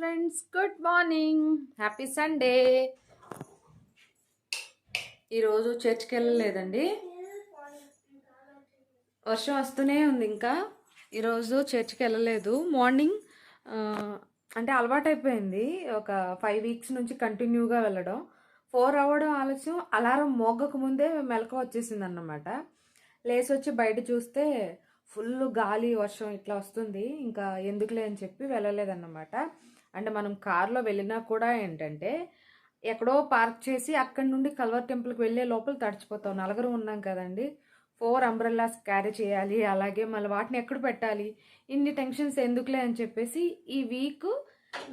Friends, good morning, happy Sunday. ఈరోజు చర్చ్కి వెళ్ళలేదండి, వర్షం వస్తూనే ఉంది. ఇంకా ఈరోజు చర్చ్కి వెళ్ళలేదు. మార్నింగ్ అంటే అలవాటైపోయింది, ఒక 5 వీక్స్ నుంచి కంటిన్యూగా వెళ్ళడం. 4 అవ్వడం ఆలస్యం, అలారం మోగక ముందే మెలకువ వచ్చేసింది అన్నమాట. లేచి వచ్చి బయట చూస్తే ఫుల్ గాలి వర్షం ఇట్లా వస్తుంది. ఇంకా ఎందుకులే అని చెప్పి వెళ్ళలేదన్నమాట. అంటే మనం కార్లో వెళ్ళినా కూడా ఏంటంటే ఎక్కడో పార్క్ చేసి అక్కడి నుండి కల్వర్ టెంపుల్కి వెళ్ళే లోపల తడిచిపోతాం. నలుగురు ఉన్నాం కదండి, 4 అంబ్రెల్లాస్ క్యారీ చేయాలి, అలాగే మళ్ళీ వాటిని ఎక్కడ పెట్టాలి, ఇన్ని టెన్షన్స్ ఎందుకులే అని చెప్పేసి ఈ వీక్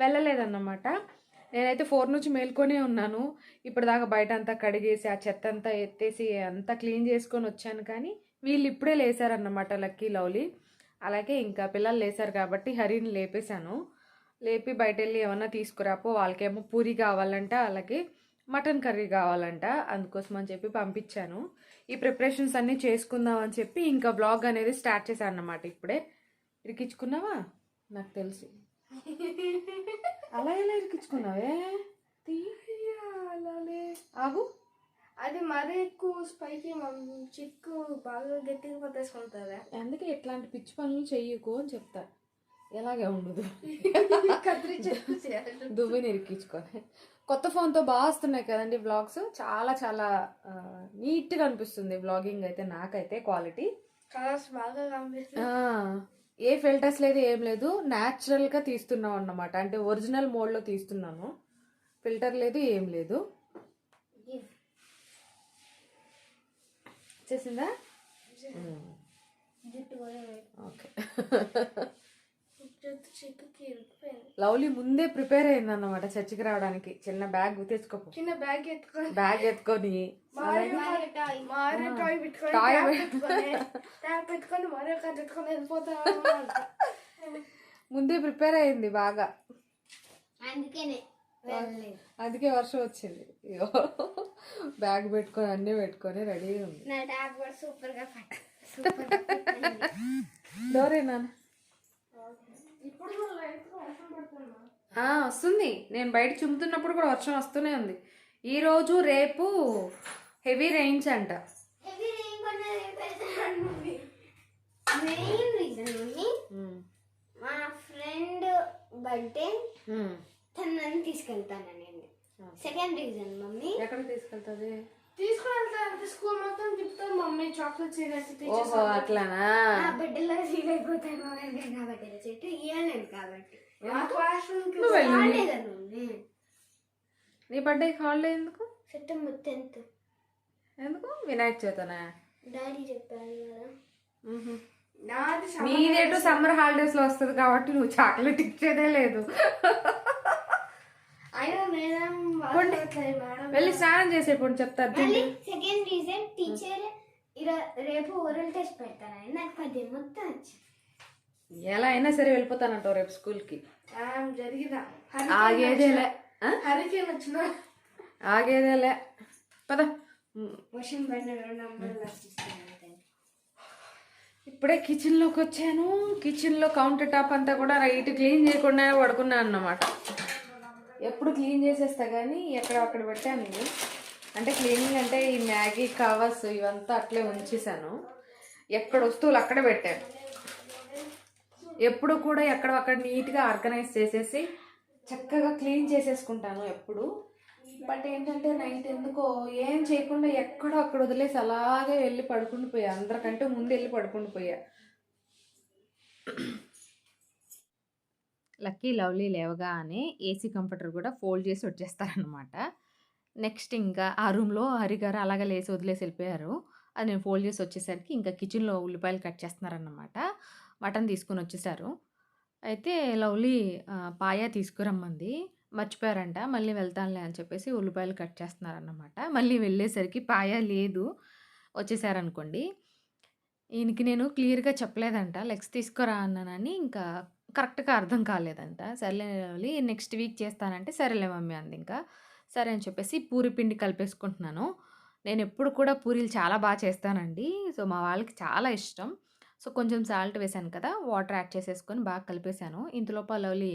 వెళ్ళలేదన్నమాట. నేనైతే 4 నుంచి మేల్కొనే ఉన్నాను. ఇప్పటిదాకా బయట అంతా కడిగేసి ఆ చెత్త అంతా ఎత్తేసి అంతా క్లీన్ చేసుకొని వచ్చాను. కానీ వీళ్ళు ఇప్పుడే లేసారన్నమాట, లక్కీ లవ్లీ. అలాగే ఇంకా పిల్లలు లేసారు కాబట్టి హరిని లేపేశాను. లేపి బయట వెళ్ళి ఏమన్నా తీసుకురాపో, వాళ్ళకేమో పూరి కావాలంట, అలాగే మటన్ కర్రీ కావాలంట, అందుకోసం అని చెప్పి పంపించాను. ఈ ప్రిపరేషన్స్ అన్నీ చేసుకుందాం అని చెప్పి ఇంకా బ్లాగ్ అనేది స్టార్ట్ చేశాను అన్నమాట. ఇప్పుడే ఇరికించుకున్నావా? నాకు తెలుసు. అలా ఎలా ఇరికించుకున్నావే? అలానే ఆగు. అది మరీ ఎక్కువ స్పైకి చిక్కు బాగా గట్టిగా పట్టేసుకుంటారా? అందుకే ఇట్లాంటి పిచ్చి పనులు చెయ్యకు అని చెప్తా. ఎలాగే ఉండదు, దువ్విని ఇరికించుకొని. కొత్త ఫోన్తో బాగా వస్తున్నాయి కదండి వ్లాగ్స్, చాలా చాలా నీట్గా అనిపిస్తుంది వ్లాగింగ్ అయితే. నాకైతే క్వాలిటీ కలర్స్ బాగా కనిపిస్తుంది. ఏ ఫిల్టర్స్ లేదు, ఏం లేదు, న్యాచురల్గా తీస్తున్నాం అన్నమాట. అంటే ఒరిజినల్ మోడ్లో తీస్తున్నాను, ఫిల్టర్ లేదు, ఏం లేదు. చేసిందా? ఓకే. లవ్లీ ముందే ప్రిపేర్ అయింది అన్నమాట చర్చికి రావడానికి. చిన్న బ్యాగ్ తెచ్చుకోపు, చిన్న బ్యాగ్ ఎత్తుకొని ముందే ప్రిపేర్ అయింది బాగా, అందుకే వర్షం వచ్చింది. బ్యాగ్ పెట్టుకొని అన్నీ పెట్టుకొని రెడీగా ఉంది. డోరేనా వస్తుంది. నేను బయట చుమ్ముతున్నప్పుడు కూడా వర్షం వస్తూనే ఉంది. ఈరోజు రేపు హెవీ రెయిన్స్ అంట. మా ఫ్రెండ్ బర్త్డే తనని తీసుకెళ్తానండి. సెకండ్ రీజన్ మమ్మీ ఎక్కడ తీసుకెళ్తుంది? తీసుకెళ్తా స్కూల్ మొత్తం తిప్పుతాను మమ్మీ. చాక్లెట్స్ ఓహో అట్లానా? బిడ్డలో ఫీల్ అయిపోతాను నా బిడ్డల చెట్టు ఇవ్వలేను కాబట్టి. నీ బర్త్డేకి హాలిడే ఎందుకు? September 10th. ఎందుకు? వినాయక చవితనా? డాడీ చెప్పారు కదా. నీదేటు సమ్మర్ హాలిడేస్ లో వస్తుంది కాబట్టి నువ్వు చాక్లెట్ ఇచ్చేదే లేదు. వెళ్ళి స్నానం చేసేప్పుడు చెప్తారు. సెకండ్ రీజన్ టీచర్ రేపు ఓరల్ టెస్ట్ పెడతాను, నాకు 10 మొత్తం వచ్చి. ఎలా అయినా సరే వెళ్ళిపోతానంటావు రేపు స్కూల్ కి. జరిగిదా ఆగేదేలే, హరికేన్ వచ్చిన ఆగేదేలే. పద. వర్షం పడిన ఇప్పుడే కిచెన్లోకి వచ్చాను. కిచెన్లో కౌంటర్ టాప్ అంతా కూడా రైట్ క్లీన్ చేయకుండా పడుకున్నాను అన్నమాట. ఎప్పుడు క్లీన్ చేసేస్తా కానీ ఎక్కడ అక్కడ పెట్టాను ఇవి. అంటే క్లీనింగ్ అంటే ఈ మ్యాగీ కవర్స్ ఇవంతా అట్లే ఉంచేసాను. ఎక్కడ వస్తువులు అక్కడే పెట్టాను. ఎప్పుడు కూడా ఎక్కడక్కడ నీట్గా ఆర్గనైజ్ చేసేసి చక్కగా క్లీన్ చేసేసుకుంటాను ఎప్పుడు. బట్ ఏంటంటే నైట్ ఎందుకో ఏం చేయకుండా ఎక్కడో అక్కడ వదిలేసి అలాగే వెళ్ళి పడుకుని పోయా. అందరికంటే ముందు వెళ్ళి పడుకుని పోయా. లక్కీ లవ్లీ లేవగానే ఏసీ కంఫర్టర్ కూడా ఫోల్డ్ చేసి వచ్చేస్తారనమాట. నెక్స్ట్ ఇంకా ఆ రూమ్లో హరిగారు అలాగే లేసి వదిలేసి వెళ్ళిపోయారు. అది నేను ఫోల్డ్ చేసి వచ్చేసరికి ఇంకా కిచెన్లో ఉల్లిపాయలు కట్ చేస్తున్నారన్నమాట. మటన్ తీసుకొని వచ్చేసారు. అయితే లవ్లీ పాయా తీసుకురమ్మంది, మర్చిపోయారంట. మళ్ళీ వెళ్తానులే అని చెప్పేసి ఉల్లిపాయలు కట్ చేస్తున్నారన్నమాట. మళ్ళీ వెళ్ళేసరికి పాయా లేదు, వచ్చేసారనుకోండి. ఈయనకి నేను క్లియర్గా చెప్పలేదంట, లెగ్స్ తీసుకురా అన్నానని. ఇంకా కరెక్ట్గా అర్థం కాలేదంట. సరేలే నెక్స్ట్ వీక్ చేస్తానంటే సరేలే మమ్మీ అంది. ఇంకా సరే అని చెప్పేసి పూరి పిండి కలిపేసుకుంటున్నాను. నేను ఎప్పుడు కూడా పూరీలు చాలా బాగా చేస్తానండి. సో మా వాళ్ళకి చాలా ఇష్టం. సో కొంచెం సాల్ట్ వేసాను కదా, వాటర్ యాడ్ చేసేసుకొని బాగా కలిపేశాను. ఇంతలోపల లవ్లీ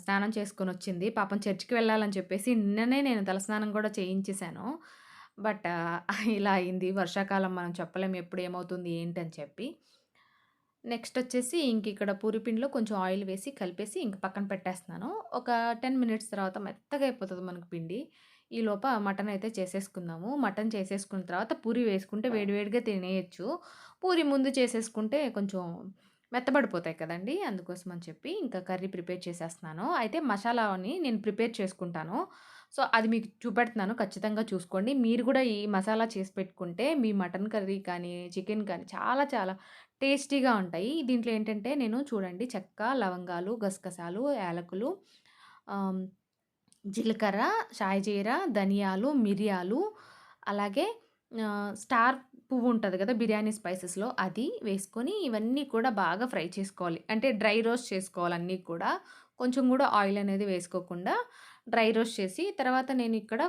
స్నానం చేసుకొనొచ్చింది. పాపం చర్చికి వెళ్ళాలని చెప్పేసి నిన్ననే నేను తలస్నానం కూడా చేయించేశాను. బట్ ఇలా అయింది. వర్షాకాలం మనం చెప్పలేం ఎప్పుడు ఏమవుతుంది ఏంటని చెప్పి. నెక్స్ట్ వచ్చేసి ఇంకిక్కడ పూరి పిండిలో కొంచెం ఆయిల్ వేసి కలిపేసి ఇంక పక్కన పెట్టేస్తున్నాను. ఒక 10 మినిట్స్ తర్వాత మెత్తగా అయిపోతది మనకు పిండి. ఈలోప మటన్ అయితే చేసేసుకుందాము. మటన్ చేసేసుకున్న తర్వాత పూరి వేసుకుంటే వేడి వేడిగా తినేయొచ్చు. పూరి ముందు చేసేసుకుంటే కొంచెం మెత్తబడిపోతాయి కదండీ! అందుకోసం అని చెప్పి ఇంకా కర్రీ ప్రిపేర్ చేసేస్తున్నాను. అయితే మసాలాని నేను ప్రిపేర్ చేసుకుంటాను. సో, అది మీకు చూపెడుతున్నాను. ఖచ్చితంగా చూసుకోండి. మీరు కూడా ఈ మసాలా చేసి పెట్టుకుంటే మీ మటన్ కర్రీ కానీ, చికెన్ కానీ చాలా చాలా టేస్టీగా ఉంటాయి. దీంట్లో ఏంటంటే నేను చూడండి చెక్క, లవంగాలు, గసగసాలు, యాలకులు, ఆహ్, జీలకర్ర, షాయిజీర, ధనియాలు, మిరియాలు, అలాగే స్టార్ పువ్వు ఉంటది కదా! బిర్యానీ స్పైసెస్‌లో అది వేసుకొని ఇవన్నీ కూడా బాగా ఫ్రై చేసుకోవాలి. అంటే డ్రై రోస్ట్ చేసుకోవాలి అన్నీ కూడా. కొంచెం కూడా ఆయిల్ అనేది వేసుకోకుండా డ్రై రోస్ట్ చేసి తర్వాత నేనిక్కడ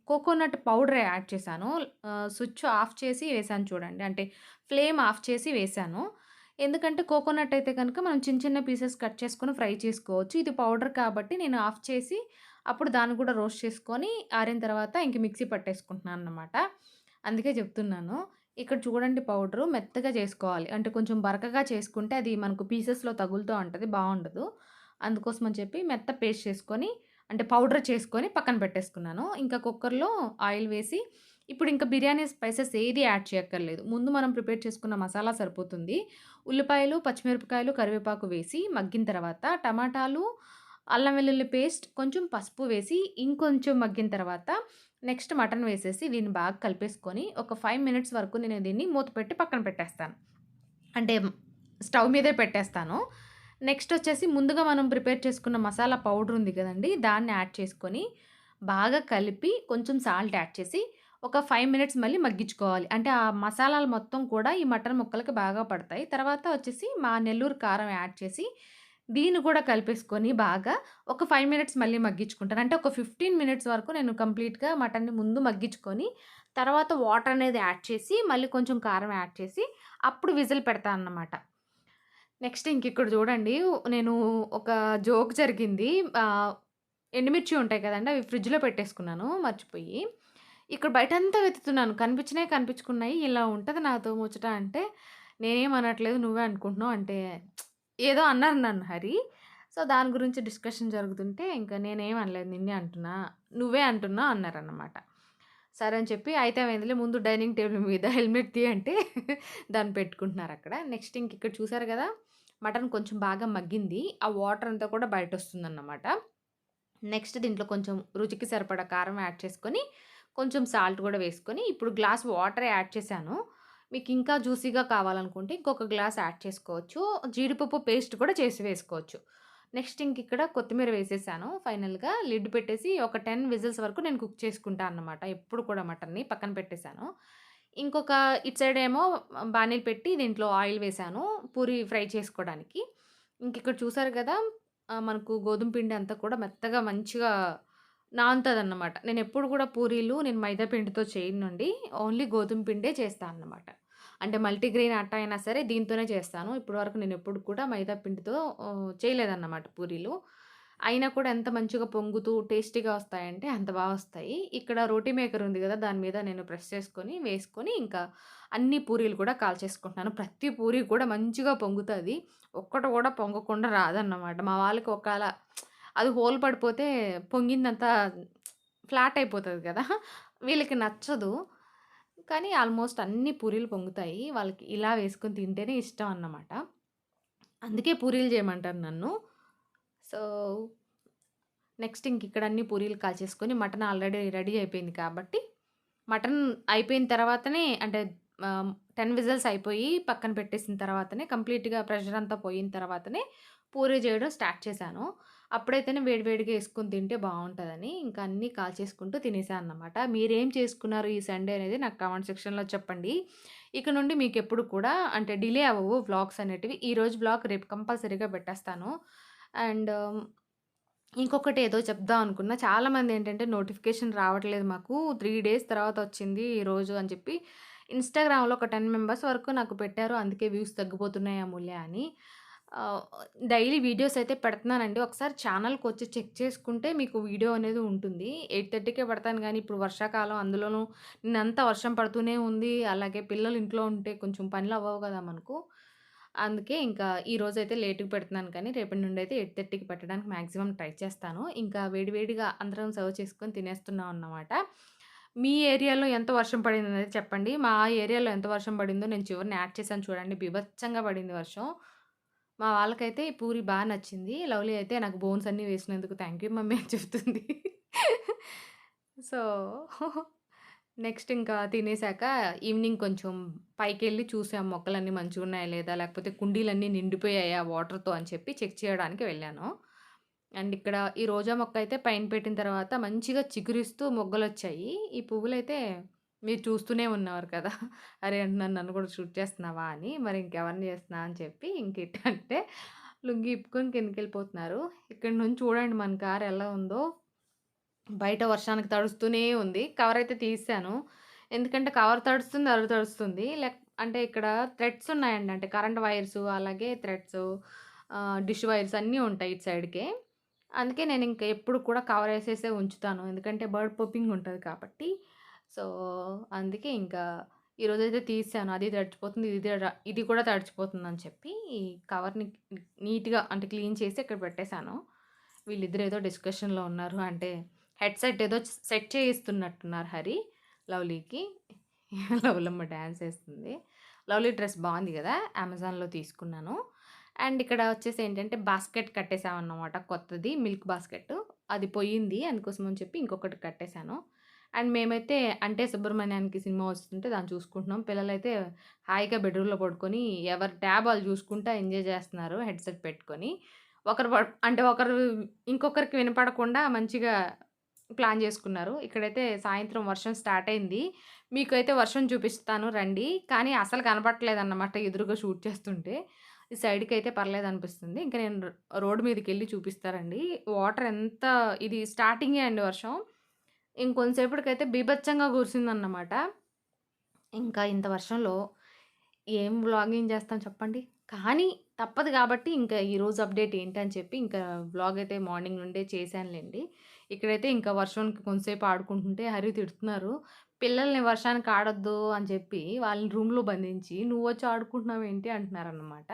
కోకోనట్ పౌడర్ యాడ్ చేశాను. స్విచ్ ఆఫ్ చేసి వేశాను చూడండి. అంటే ఫ్లేమ్ ఆఫ్ చేసి వేశాను. ఎందుకంటే కోకోనట్ అయితే గనుక మనం చిన్న చిన్న పీసెస్ కట్ చేసుకొని ఫ్రై చేసుకోవచ్చు. ఇది పౌడర్ కాబట్టి నేను ఆఫ్ చేసి అప్పుడు దాన్ని కూడా రోస్ట్ చేసుకొని ఆరిన తర్వాత ఇంక మిక్సీ పట్టేసుకుంటున్నానన్నమాట. అందుకే చెప్తున్నాను. ఇక్కడ చూడండి పౌడరు మెత్తగా చేసుకోవాలి. అంటే కొంచెం బరకగా చేసుకుంటే అది మనకు పీసెస్‌లో తగులుతూ ఉంటది. బావుండదు. అందుకోసం అని చెప్పి మెత్త పేస్ట్ చేసుకొని అంటే పౌడర్ చేసుకొని పక్కన పెట్టేసుకున్నాను. ఇంకా కుక్కర్‌లో ఆయిల్ వేసి ఇప్పుడు ఇంకా బిర్యానీ స్పైసెస్ ఏది యాడ్ చేయక్కర్లేదు. ముందు మనం ప్రిపేర్ చేసుకున్న మసాలా సరిపోతుంది. ఉల్లిపాయలు, పచ్చిమిరపకాయలు, కరివేపాకు వేసి మగ్గిన తర్వాత టమాటాలు, అల్లం వెల్లుల్లి పేస్ట్, కొంచెం పసుపు వేసి ఇంకొంచెం మగ్గిన తర్వాత నెక్స్ట్ మటన్ వేసేసి దీన్ని బాగా కలిపేసుకొని ఒక 5 మినిట్స్ వరకు నేను దీన్ని మూత పెట్టి పక్కన పెట్టేస్తాను. అంటే స్టవ్ మీదే పెట్టేస్తాను. నెక్స్ట్ వచ్చేసి ముందుగా మనం ప్రిపేర్ చేసుకున్న మసాలా పౌడర్ ఉంది కదండీ! దాన్ని యాడ్ చేసుకొని బాగా కలిపి కొంచెం సాల్ట్ యాడ్ చేసి ఒక 5 మినిట్స్ మళ్ళీ మగ్గించుకోవాలి. అంటే ఆ మసాలాలు మొత్తం కూడా ఈ మటన్ ముక్కలకి బాగా పడతాయి. తర్వాత వచ్చేసి మా నెల్లూరు కారం యాడ్ చేసి దీన్ని కూడా కలిపేసుకొని బాగా ఒక 5 మినిట్స్ మళ్ళీ మగ్గించుకుంటాను. అంటే ఒక 15 మినిట్స్ వరకు నేను కంప్లీట్‌గా మటన్‌ని ముందు మగ్గించుకొని తర్వాత వాటర్ అనేది యాడ్ చేసి మళ్ళీ కొంచెం కారం యాడ్ చేసి అప్పుడు విజిల్ పెడతానన్నమాట. నెక్స్ట్ ఇంకిక్కడ చూడండి నేను ఒక జోక్ జరిగింది. ఆహ్, ఎండుమిర్చి ఉంటాయి కదండీ! అవి ఫ్రిడ్జ్‌లో పెట్టేసుకున్నాను మర్చిపోయి. ఇక్కడ బయటంతా వెతుకుతున్నాను. కనిపించినయి కనిపించుకున్నాయి. ఇలా ఉంటది నాతో ముచ్చట అంటే, నేనేం అనట్లేదు నువ్వే అనుకుంటున్నావు అంటే, ఏదో అన్నారు నన్ను హరి. సో, దాని గురించి డిస్కషన్ జరుగుతుంటే ఇంక నేనేం అనలేదు. నిన్నే అంటున్నా, నువ్వే అంటున్నావు అన్నారన్నమాట. సరే అని చెప్పి అయితే ఏమైందిలే ముందు డైనింగ్ టేబుల్ మీద హెల్మెట్ తీ అంటే దాన్ని పెట్టుకుంటున్నారక్కడ. నెక్స్ట్ ఇంకిక్కడ చూసారు గదా! మటన్ కొంచెం బాగా మగ్గింది. ఆ వాటర్ అంతా కూడా బయటొస్తుందన్నమాట. నెక్స్ట్ దీంట్లో కొంచెం రుచికి సరిపడా కారం యాడ్ చేసుకొని, కొంచెం సాల్ట్ గూడా వేసుకొని, ఇప్పుడు గ్లాస్ వాటర్ యాడ్ చేశాను. మీకింకా జ్యూసీగా కావాలనుకుంటే ఇంకొక గ్లాస్ యాడ్ చేసుకోవచ్చు. జీడిపప్పు పేస్ట్ కూడా చేసి వేసుకోవచ్చు. నెక్స్ట్ ఇంకిక్కడ కొత్తిమీర వేసేసాను. ఫైనల్‌గా లిడ్ పెట్టేసి ఒక 10 విజిల్స్ వరకు నేను కుక్ చేసుకుంటా అన్నమాట. ఎప్పుడు కూడా మటన్‌ని పక్కన పెట్టేసాను. ఇంకొక ఇటు సైడ్ ఏమో బాణీలు పెట్టి దీంట్లో ఆయిల్ వేశాను. పూరి ఫ్రై చేసుకోవడానికి. ఇంకిక్కడ చూసారు గదా! మనకు గోధుమ పిండి అంతా కూడా మెత్తగా మంచిగా నానుతదన్నమాట. నేనెప్పుడు కూడా పూరీలు నేను మైదా పిండితో చేయనండి. ఓన్లీ గోధుమ పిండే చేస్తా అన్నమాట. అంటే మల్టీగ్రెయిన్ అట్టా అయినా సరే దీంతోనే చేస్తాను. ఇప్పటి వరకు నేనెప్పుడు కూడా మైదా పిండితో చేయలేదన్నమాట పూరీలు. అయినా కూడా ఎంత మంచిగా పొంగుతూ టేస్టీగా వస్తాయంటే అంత బా వస్తాయి. ఇక్కడ రోటీ మేకర్ ఉంది గదా! దాని మీద నేను ప్రెస్ చేసుకొని, వేసుకొని ఇంకా అన్ని పూరీలు కూడా కాల్చేసుకుంటున్నాను. ప్రతి పూరి కూడా మంచిగా పొంగుతది. ఒక్కటి కూడా పొంగకుండా రాదన్నమాట. మా వాళ్ళకి ఒకాళ అది హోల్ పడిపోతే పొంగిందంతా ఫ్లాట్ అయిపోతది గదా! వీళ్ళకి నచ్చదు. కానీ ఆల్మోస్ట్ అన్ని పూరీలు పొంగుతాయి. వాళ్ళకి ఇలా వేసుకొని తింటేనే ఇష్టం అన్నమాట. అందుకే పూరీలు చేయమంటారు నన్ను. సో, నెక్స్ట్ ఇంకిక్కడ అన్ని పూరీలు కాల్చేసుకొని మటన్ ఆల్రెడీ రెడీ అయిపోయింది కాబట్టి, మటన్ అయిపోయిన తర్వాతనే అంటే 10 విజిల్స్ అయిపోయి పక్కన పెట్టేసిన తర్వాతనే కంప్లీట్‌గా ప్రెషర్ అంతా పోయిన తర్వాతనే పూరి చేయడం స్టార్ట్ చేశాను. అప్పుడైతేనే వేడి వేడిగా యేసుకొని తింటే బావుంటదని ఇంకా అన్నీ కాల్చేసుకుంటూ తినేసా అన్నమాట. మీరేం చేసుకున్నారు ఈ సండే అనేది నాకు కామెంట్ సెక్షన్‌లో చెప్పండి. ఇక నుండి మీకెప్పుడు కూడా అంటే డిలే అవ్వవు వ్లాగ్స్ అనేటివి. ఈరోజు వ్లాగ్ రేపు కంపల్సరీగా పెట్టేస్తాను. అండ్ ఇంకొకటి ఏదో చెప్దాం అనుకున్నా. చాలామందేంటంటే నోటిఫికేషన్ రావట్లేదు మాకు. 3 డేస్ తర్వాత వచ్చింది ఈరోజు అని చెప్పి ఇన్‌స్టాగ్రామ్‌లో ఒక 10 మెంబర్స్ వరకు నాకు పెట్టారు. అందుకే వ్యూస్ తగ్గిపోతున్నాయి అమూల్య అని. డైలీ వీడియోస్ అయితే పెడుతున్నానండి. ఒకసారి ఛానల్‌కొచ్చి చెక్ చేసుకుంటే మీకు వీడియో అనేది ఉంటుంది. 8:30కే పెడతాను గానీ, ఇప్పుడు వర్షాకాలం అందులోనూ నిన్నంతా వర్షం పడుతూనే ఉంది. అలాగే పిల్లలు ఇంట్లో ఉంటే కొంచెం పనులవ్వవు గదా మనకు. అందుకే ఇంకా ఈరోజైతే లేట్‌గా పెడుతున్నాను కానీ, రేపటి నుండైతే 8:30కి పెట్టడానికి మాక్సిమం ట్రై చేస్తాను. ఇంకా వేడి వేడిగా అందరం సర్వ్ చేసుకొని తినేస్తున్నాం అన్నమాట. మీ ఏరియాలో ఎంత వర్షం పడిందనేది చెప్పండి. మా ఏరియాలో ఎంత వర్షం పడిందో నేను చివరన యాడ్ చేశాను చూడండి. బీభత్సంగా పడింది వర్షం. మా వాళ్ళకైతే ఈ పూరి బా నచ్చింది. లవ్లీ అయితే నాకు బోన్స్ అన్నీ వేసినందుకు థాంక్ యూ మమ్మీ అని చెప్తుంది. సో, నెక్స్ట్ ఇంకా తినేసాక ఈవినింగ్ కొంచెం పైకెళ్ళి చూసాం మొక్కలన్నీ మంచిగున్నాయా లేదా? లేకపోతే కుండీలన్నీ నిండిపోయాయా వాటర్‌తో అని చెప్పి చెక్ చేయడానికి వెళ్ళాను. అండ్ ఇక్కడ ఈ రోజా మొక్క అయితే పైన పెట్టిన తర్వాత మంచిగా చిగురిస్తూ మొగ్గలొచ్చాయి. ఈ పువ్వులైతే మీరు చూస్తూనే ఉన్నారు కదా! అరే! అంటున్నాను నన్ను కూడా షూట్ చేస్తున్నావా అని. మరి ఇంకెవరిని చేస్తున్నా అని చెప్పి ఇంకేంటంటే లుంగీ ఇప్పుకొని కిందకెళ్ళిపోతున్నారు. ఇక్కడ నుంచి చూడండి మన కారు ఎలా ఉందో. బయట వర్షానికి తడుస్తూనే ఉంది. కవరయితే తీసేసాను. ఎందుకంటే కవర్ తడుస్తుంది, అది తడుస్తుంది. అంటే ఇక్కడ థ్రెడ్స్ ఉన్నాయండి. అంటే కరెంట్ వైర్స్ అలాగే థ్రెడ్స్ డిష్ వైర్స్ అన్నీ ఉంటాయి ఇటు సైడ్‌కే. అందుకే నేనింక ఎప్పుడు కూడా కవరేసేసే ఉంచుతాను. ఎందుకంటే బర్డ్ పోపింగ్ ఉంటది కాబట్టి. సో, అందుకే ఇంకా ఈరోజైతే తీసేసాను. అది తడిచిపోతుంది. ఇది కూడా తడిచిపోతుందని చెప్పి ఈ కవర్‌ని నీట్‌గా అంటే క్లీన్ చేసి ఇక్కడ పెట్టేసాను. వీళ్ళిద్దరేదో డిస్కషన్‌లో ఉన్నారు. అంటే హెడ్‌సెట్ ఏదో సెట్ చేయిస్తున్నట్టున్నారు హరి, లవ్లీకి. లవ్లమ్మ డాన్స్ ఏస్తుంది. లవ్లీ డ్రెస్ బావుంది గదా! అమెజాన్‌లో తీసుకున్నాను. అండ్ ఇక్కడ వచ్చేసి ఏంటంటే బాస్కెట్ కట్టేసామన్నమాట కొత్తది మిల్క్ బాస్కెట్. అది పోయింది. అందుకోసం అని చెప్పి ఇంకొకటి కట్టేసాను. అండ్ మేమైతే అంటే సుబ్రహ్మణ్యానికి సినిమా వస్తుంటే దాన్ని చూసుకుంటున్నాం. పిల్లలైతే హాయిగా బెడ్‌రూమ్‌లో పడుకొని ఎవరి ట్యాబ్ ఆళ్ళు చూసుకుంటా ఎంజాయ్ చేస్తున్నారు హెడ్‌సెట్ పెట్టుకొని. అంటే ఒకరు ఇంకొకరికి వినపడకుండా మంచిగా ప్లాన్ చేసుకున్నారు. ఇక్కడైతే సాయంత్రం వర్షం స్టార్ట్ అయింది. మీకైతే వర్షం చూపిస్తాను రండి. కానీ అసలు కనపడట్లేదన్నమాట ఎదురుగా షూట్ చేస్తుంటే. ఈ సైడ్‌కైతే పర్లేదనిపిస్తుంది. ఇంక నేను రోడ్ మీదకెళ్ళి చూపిస్తారండి. వాటర్ ఎంత ఇది స్టార్టింగే అండి వర్షం. ఇంకొంసేపటికైతే బీభత్సంగా కురిసిందన్నమాట. ఇంకా ఇంత వర్షంలో ఏం వ్లాగింగ్ చేస్తాం చెప్పండి? కానీ తప్పదు గాబట్టి ఇంకా ఈరోజు అప్డేట్ ఏంటని చెప్పి ఇంకా వ్లాగ్ అయితే మార్నింగ్ నుండే చేశానులెండి. ఇక్కడైతే ఇంకా వర్షంకి కొంతసేపు ఆడుకుంటుంటే హరి తిడుతున్నారు. పిల్లల్ని వర్షానికి ఆడొద్దు అని చెప్పి వాళ్ళని రూమ్‌లో బంధించి "నువ్వొచ్చి ఆడుకుంటున్నావేంటి?" అంటున్నారనమాట.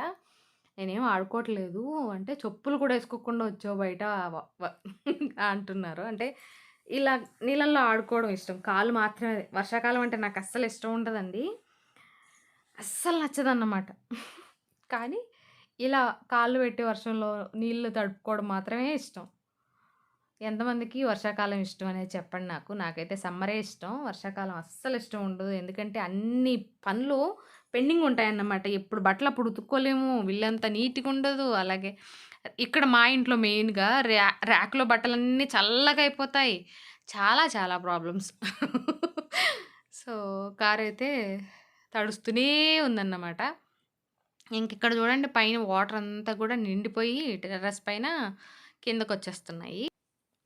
నేనేం ఆడుకోవట్లేదు అంటే చెప్పులు కూడా ఏసుకోకుండా వచ్చావు బయట వ వ అంటున్నారు. అంటే ఇలా నీళ్ళల్లో ఆడుకోవడం ఇష్టం. కాళ్ళు మాత్రమే వర్షాకాలం అంటే నాకస్సలు ఇష్టం ఉండదండి. అస్సలు నచ్చదన్నమాట. కానీ ఇలా కాళ్ళు పెట్టి వర్షంలో నీళ్ళు తడుపుకోవడం మాత్రమే ఇష్టం. ఎంతమందికి వర్షాకాలం ఇష్టం అనేది చెప్పండి నాకు. నాకైతే సమ్మరే ఇష్టం. వర్షాకాలం అస్సలు ఇష్టం ఉండదు. ఎందుకంటే అన్ని పనులు పెండింగ్ ఉంటాయన్నమాట. ఎప్పుడు బట్టలు అప్పుడు ఉతుక్కోలేము. ఇల్లంతా నీట్‌గా ఉండదు. అలాగే ఇక్కడ మా ఇంట్లో మెయిన్‌గా ర్యాక్‌లో బట్టలన్నీ చల్లగా అయిపోతాయి. చాలా చాలా ప్రాబ్లమ్స్. సో, కారైతే తడుస్తూనే ఉందన్నమాట. ఇంకిక్కడ చూడండి పైన వాటర్ అంతా కూడా నిండిపోయి టెర్రస్ పైన కిందకొచ్చేస్తున్నాయి.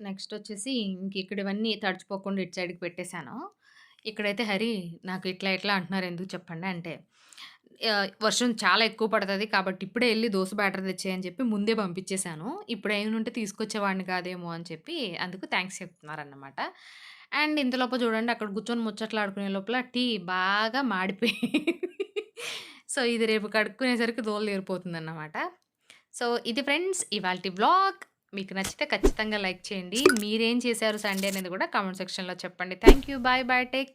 నెక్స్ట్ వచ్చేసి ఇంకిక్కడ ఇవన్నీ తడిచిపోకుండా ఇటు సైడ్‌కి పెట్టేసాను. ఇక్కడైతే హరి నాకు ఇట్లా ఇట్లా అంటున్నారు ఎందుకు చెప్పండి అంటే, వర్షం చాలా ఎక్కువ పడతది కాబట్టి ఇప్పుడే ఎళ్లి దోస బ్యాటర్ తెచ్చేయి అని చెప్పి ముందే పంపించేసాను. ఇప్పుడేమైనుంటే తీసుకొచ్చేవాడిని కాదేమో అని చెప్పి అందుకు థాంక్స్ చెప్తున్నారన్నమాట. అండ్ ఇంతలోపు చూడండి అక్కడ కూర్చొని ముచ్చట్లాడుకునే లోపల టీ బాగా మాడిపోయి సో, ఇది రేపు కడుక్కునేసరికి దూల తీరిపోతుందన్నమాట. సో, ఇది ఫ్రెండ్స్ ఇవాల్టి వ్లాగ్. మీకు నచ్చితే ఖచ్చితంగా లైక్ చేయండి. మీరేం చేశారు సండే అనేది కూడా కామెంట్ సెక్షన్‌లో చెప్పండి. Thank you. Bye bye. Take